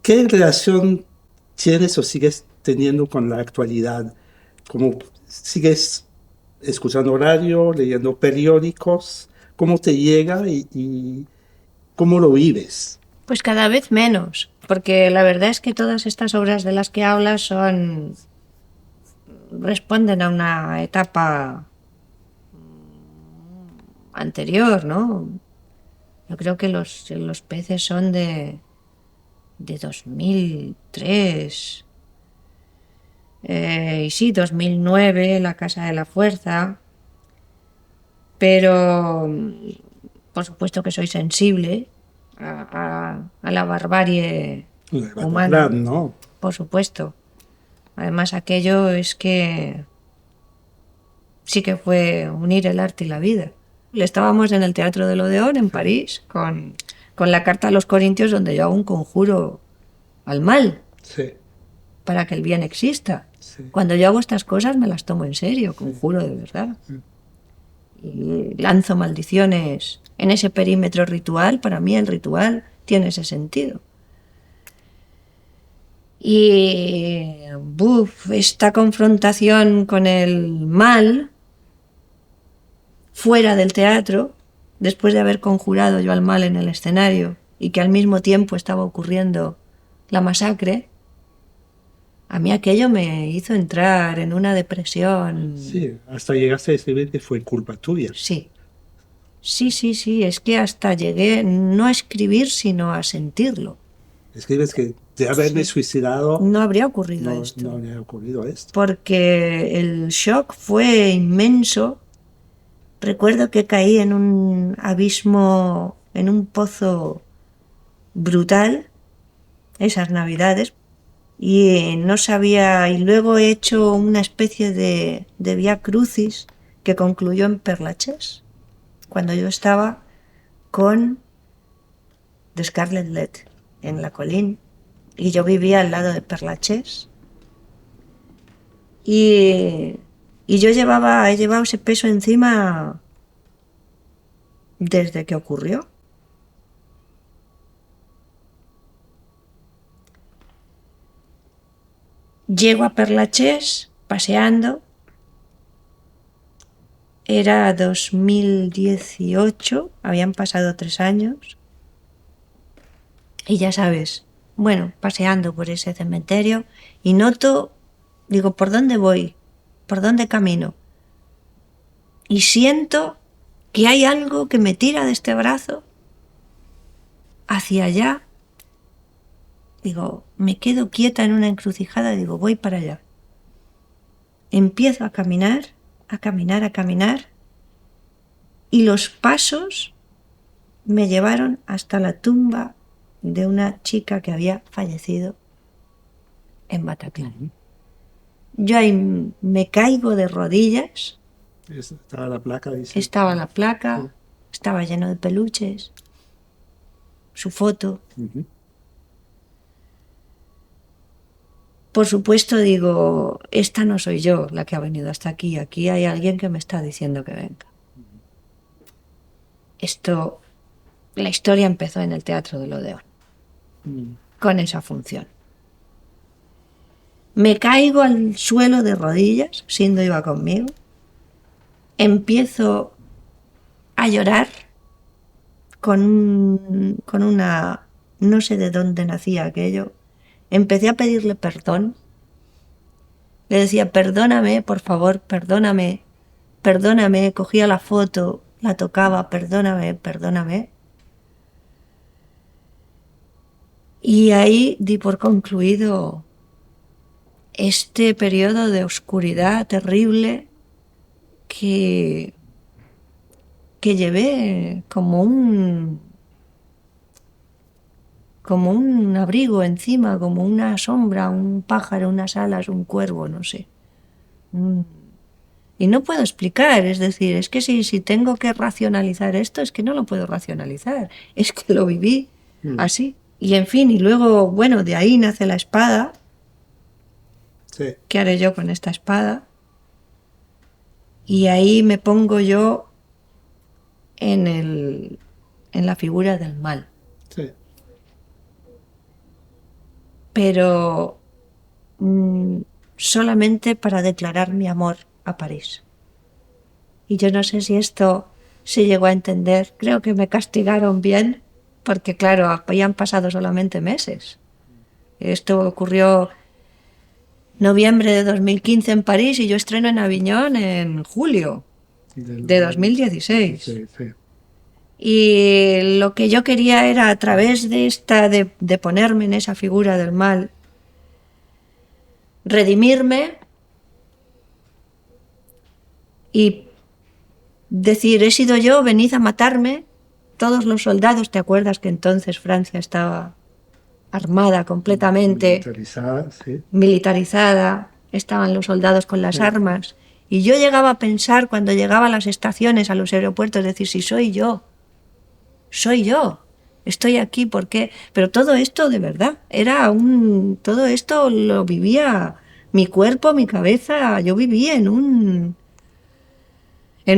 ¿Qué relación tienes o sigues teniendo con la actualidad? ¿Cómo sigues escuchando radio, leyendo periódicos? ¿Cómo te llega y cómo lo vives? Pues cada vez menos, porque la verdad es que todas estas obras de las que hablas responden a una etapa anterior, ¿no? Yo creo que los peces son de 2003. Y sí, 2009, La Casa de la Fuerza. Pero por supuesto que soy sensible a la barbarie El humana, Bataclan, ¿no? por supuesto. Además, aquello es que sí que fue unir el arte y la vida. Estábamos en el Teatro del Odeón, en París, con la carta a los Corintios, donde yo hago un conjuro al mal Sí, para que el bien exista. sí. Cuando yo hago estas cosas me las tomo en serio, conjuro de verdad. Y lanzo maldiciones en ese perímetro ritual. Para mí el ritual tiene ese sentido. Y esta confrontación con el mal fuera del teatro, después de haber conjurado yo al mal en el escenario y que al mismo tiempo estaba ocurriendo la masacre, a mí aquello me hizo entrar en una depresión. Sí, hasta llegaste a escribir que fue culpa tuya. Sí, sí, es que hasta llegué no a escribir, sino a sentirlo. Escribes que de haberme suicidado No habría ocurrido no, esto. no habría ocurrido esto. Porque el shock fue inmenso. Recuerdo que caí en un abismo, en un pozo brutal, esas navidades, y no sabía, y luego he hecho una especie de vía crucis que concluyó en Perlachés, cuando yo estaba con The Scarlet Let en la colina, y yo vivía al lado de Perlachés, y yo he llevado ese peso encima desde que ocurrió. Llego a Perlachés paseando. Era 2018, habían pasado 3 años. Y ya sabes, bueno, paseando por ese cementerio y noto, digo, ¿por dónde voy? ¿Por dónde camino? Y siento que hay algo que me tira de este brazo hacia allá. Digo, me quedo quieta en una encrucijada, digo, voy para allá. Empiezo a caminar, y los pasos me llevaron hasta la tumba de una chica que había fallecido en Bataclan. Yo ahí me caigo de rodillas. Estaba la placa, dice. Estaba la placa, estaba lleno de peluches, su foto. Por supuesto digo, esta no soy yo la que ha venido hasta aquí, aquí hay alguien que me está diciendo que venga. Esto, la historia empezó en el Teatro del Odeón, con esa función. Me caigo al suelo de rodillas, Sindo iba conmigo, empiezo a llorar con una... no sé de dónde nacía aquello. Empecé a pedirle perdón. Le decía, perdóname, por favor, perdóname, perdóname. Cogía la foto, la tocaba, perdóname, perdóname. Y ahí di por concluido este periodo de oscuridad terrible que llevé como un abrigo encima, como una sombra, un pájaro, unas alas, un cuervo, no sé. Y no puedo explicar, es decir, es que si tengo que racionalizar esto, es que no lo puedo racionalizar, es que lo viví así. Y en fin, y luego, bueno, de ahí nace la espada. Sí. ¿Qué haré yo con esta espada? Y ahí me pongo yo en la figura del mal. Sí. Pero solamente para declarar mi amor a París. Y yo no sé si esto se llegó a entender. Creo que me castigaron bien, porque claro, habían pasado solamente meses. Esto ocurrió noviembre de 2015 en París y yo estreno en Aviñón en julio de 2016. Sí, sí. Y lo que yo quería era, a través de ponerme en esa figura del mal, redimirme y decir, he sido yo, venid a matarme. Todos los soldados, ¿te acuerdas que entonces Francia estaba armada completamente, militarizada, estaban los soldados con las armas? Y yo llegaba a pensar, cuando llegaba a las estaciones, a los aeropuertos, decir, si soy yo, estoy aquí, ¿por qué? Pero todo esto de verdad, todo esto lo vivía mi cuerpo, mi cabeza, yo vivía en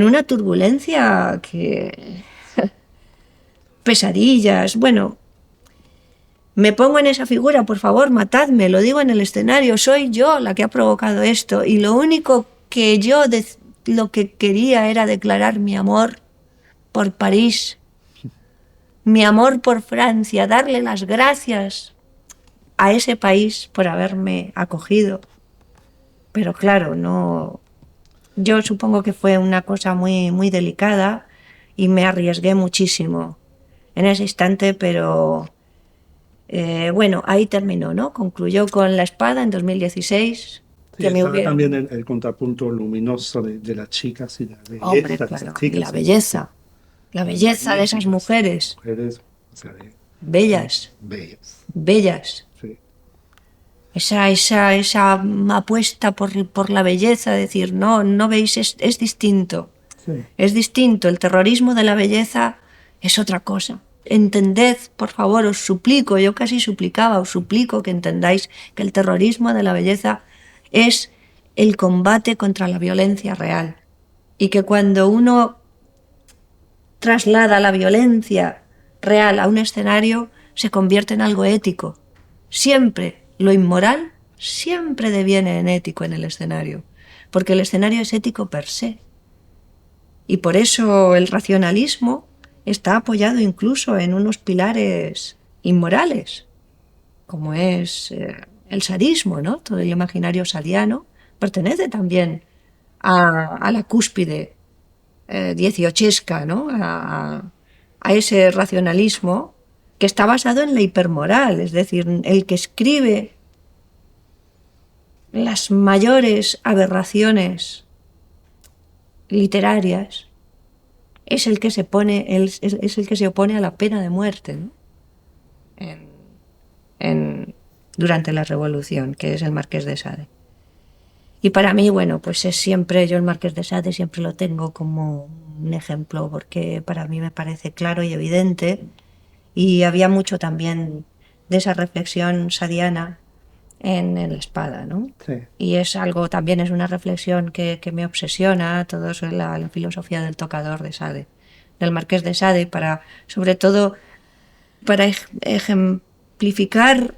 una turbulencia que... pesadillas, bueno, me pongo en esa figura, por favor, matadme, lo digo en el escenario, soy yo la que ha provocado esto, y lo único que yo lo que quería era declarar mi amor por París, mi amor por Francia, darle las gracias a ese país por haberme acogido. Pero claro, no, yo supongo que fue una cosa muy, muy delicada y me arriesgué muchísimo en ese instante, pero bueno, ahí terminó, ¿no? Concluyó con la espada en 2016. Sí, estaba también el contrapunto luminoso de las chicas y la belleza. Hombre, claro, y la belleza de esas mujeres. Mujeres, o sea, bellas. Sí. Esa apuesta por la belleza, decir, no veis, es distinto. Sí. Es distinto, el terrorismo de la belleza es otra cosa. Entended, por favor, os suplico, yo casi suplicaba, os suplico que entendáis que el terrorismo de la belleza es el combate contra la violencia real. Y que cuando uno traslada la violencia real a un escenario, se convierte en algo ético. Siempre lo inmoral siempre deviene en ético en el escenario, porque el escenario es ético per se. Y por eso el racionalismo está apoyado incluso en unos pilares inmorales, como es el sadismo, ¿no? Todo el imaginario sadiano pertenece también a la cúspide dieciochesca, ¿no? A ese racionalismo que está basado en la hipermoral, es decir, el que escribe las mayores aberraciones literarias es el que se opone a la pena de muerte, ¿no? durante la Revolución, que es el Marqués de Sade. Y para mí, bueno, pues es siempre, yo el Marqués de Sade siempre lo tengo como un ejemplo, porque para mí me parece claro y evidente, y había mucho también de esa reflexión sadiana en la espada, ¿no? Sí. Y es algo, también es una reflexión que me obsesiona, todo eso, la filosofía del tocador de Sade, del Marqués de Sade, sobre todo para ejemplificar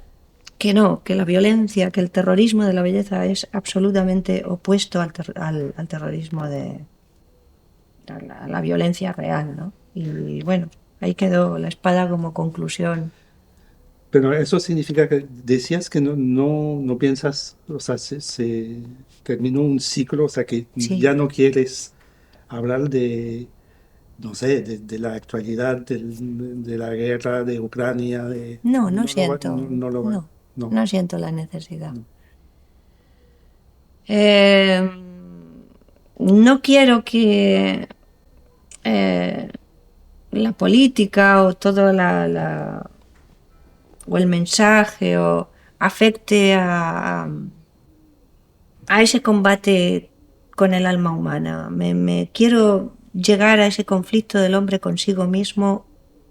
que la violencia, que el terrorismo de la belleza es absolutamente opuesto al terrorismo a la violencia real, ¿no? Y bueno, ahí quedó la espada como conclusión. Pero eso significa que decías que no piensas, o sea, se terminó un ciclo, o sea, que Sí. ya no quieres hablar de, no sé, de la actualidad de la guerra de Ucrania, No, no no lo va, siento, no, no, no. no siento la necesidad. No. Eh, no quiero que la política o todo o el mensaje o afecte a ese combate con el alma humana. Me quiero llegar a ese conflicto del hombre consigo mismo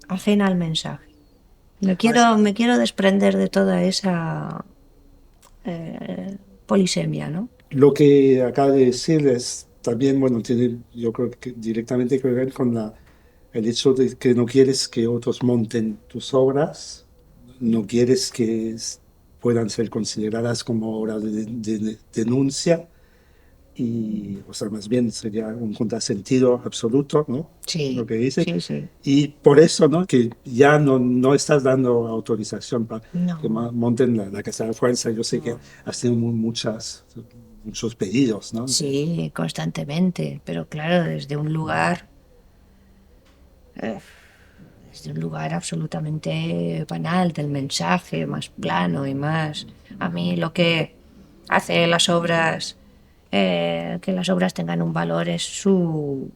ajena al mensaje. Me quiero desprender de toda esa polisemia, ¿no? Lo que acaba de decir es también, bueno, tiene, yo creo que directamente que ver con el hecho de que no quieres que otros monten tus obras, no quieres que puedan ser consideradas como obras de denuncia, y, o sea, más bien sería un contrasentido absoluto, ¿no? Lo Sí, que dice. sí, sí. Y por eso, ¿no? Que ya no estás dando autorización para que No, monten la Casa de Fuerza. Yo sé que no. has tenido muchos pedidos, ¿no? Sí, constantemente, pero claro, eh, desde un lugar absolutamente banal del mensaje, más plano y más. A mí lo que hace las obras, que las obras tengan un valor es su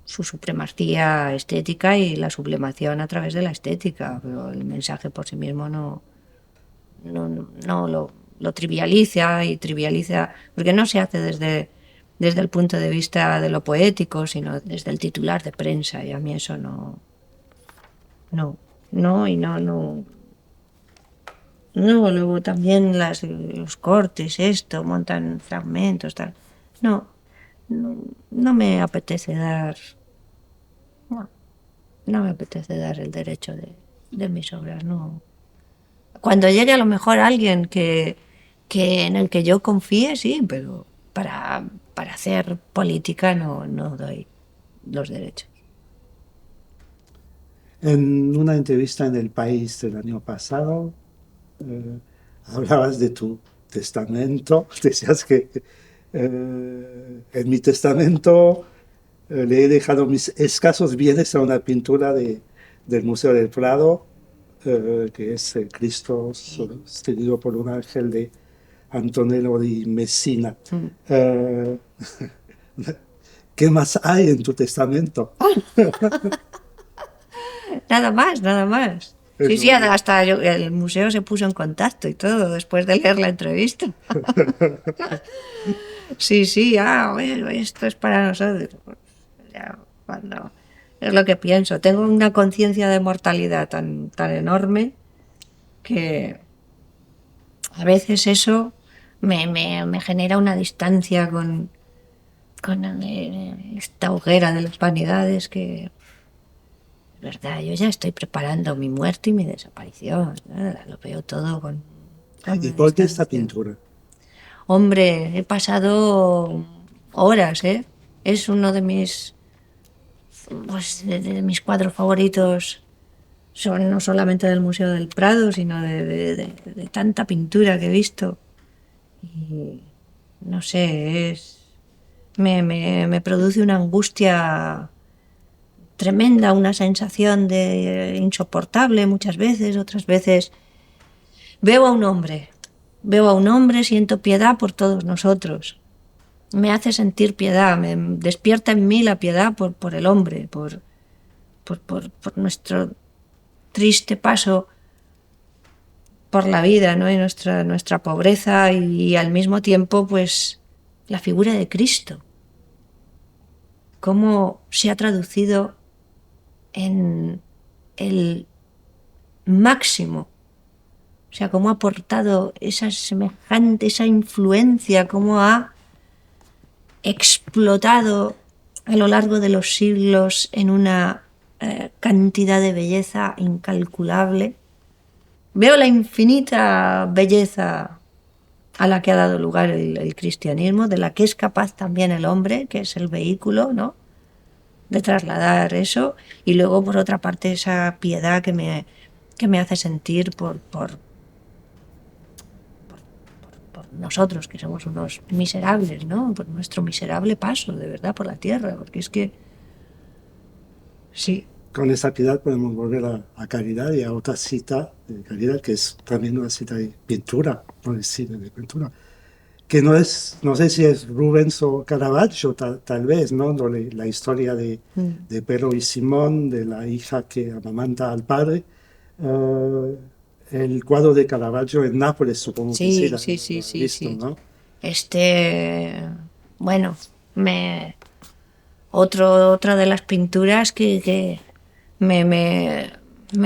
supremacía estética y la sublimación a través de la estética, pero el mensaje por sí mismo no lo trivializa y trivializa, porque no se hace desde el punto de vista de lo poético, sino desde el titular de prensa, y a mí eso no, no, y no. No, luego también los cortes, esto, montan fragmentos, tal. No, no me apetece dar, no, no me apetece dar el derecho de mis obras, no. Cuando llegue a lo mejor alguien que en el que yo confíe, sí, pero para hacer política no doy los derechos. En una entrevista en El País del año pasado, hablabas de tu testamento, decías que en mi testamento le he dejado mis escasos bienes a una pintura del Museo del Prado, que es el Cristo sostenido por un ángel de Antonello di Messina. Mm. ¿Qué más hay en tu testamento? Nada más, nada más. Sí, sí, hasta el museo se puso en contacto y todo después de leer la entrevista. Sí, sí, bueno, esto es para nosotros. Pues, ya, cuando es lo que pienso. Tengo una conciencia de mortalidad tan enorme que a veces eso me genera una distancia con esta hoguera de las vanidades que, es verdad, yo ya estoy preparando mi muerte y mi desaparición. Lo veo todo con ¿Y una por qué esta distancia. pintura? Hombre, he pasado horas, ¿eh? Es uno de mis cuadros favoritos. Son no solamente del Museo del Prado, sino de tanta pintura que he visto. Y no sé, me produce una angustia tremenda, una sensación de insoportable muchas veces, otras veces veo a un hombre, siento piedad por todos nosotros. Me hace sentir piedad, me despierta en mí la piedad por el hombre, por nuestro triste paso por la vida, ¿no? Y nuestra pobreza y al mismo tiempo, pues, la figura de Cristo. Cómo se ha traducido en el máximo. O sea, cómo ha aportado esa semejante, esa influencia, cómo ha explotado a lo largo de los siglos en una cantidad de belleza incalculable. Veo la infinita belleza a la que ha dado lugar el cristianismo, de la que es capaz también el hombre, que es el vehículo, ¿no?, de trasladar eso, y luego por otra parte esa piedad que me hace sentir por nosotros, que somos unos miserables, ¿no?, por nuestro miserable paso, de verdad, por la tierra, porque es que sí. Con esa piedad podemos volver a Caridad y a otra cita de Caridad, que es también una cita de pintura, no de cine, de pintura, que no es, no sé si es Rubens o Caravaggio, tal vez, ¿no? La historia de Pedro y Simón, de la hija que amamanta al padre. El cuadro de Caravaggio en Nápoles, supongo que sí, Sí, la sí, sí, has sí, visto, sí. ¿no? Bueno, otra de las pinturas que me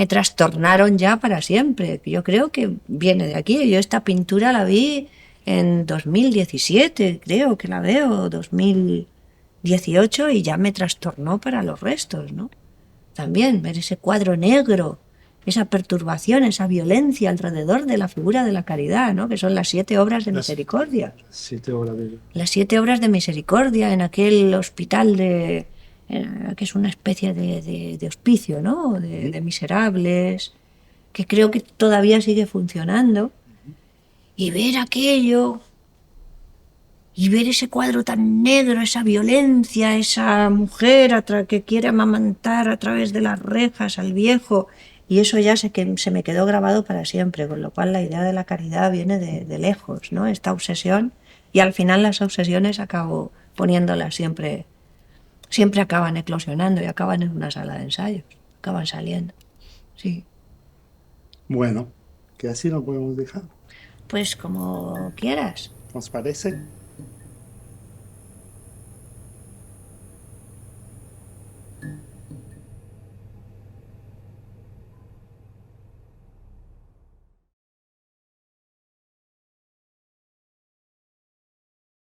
trastornaron ya para siempre. Yo creo que viene de aquí. Yo esta pintura la vi en 2017, creo que la veo, 2018, y ya me trastornó para los restos, ¿no? También ver ese cuadro negro, esa perturbación, esa violencia alrededor de la figura de la caridad, ¿no?, que son las 7 obras de misericordia. 7 horas de... Las 7 obras de misericordia en aquel hospital que es una especie de hospicio, ¿no?, de miserables, que creo que todavía sigue funcionando. Y ver aquello, y ver ese cuadro tan negro, esa violencia, esa mujer que quiere amamantar a través de las rejas al viejo, y eso ya se me quedó grabado para siempre, con lo cual la idea de la caridad viene de lejos, ¿no?, esta obsesión, y al final las obsesiones acabo poniéndolas siempre acaban eclosionando y acaban en una sala de ensayos, acaban saliendo, sí. Bueno, que así lo podemos dejar. Pues como quieras. ¿Os parece?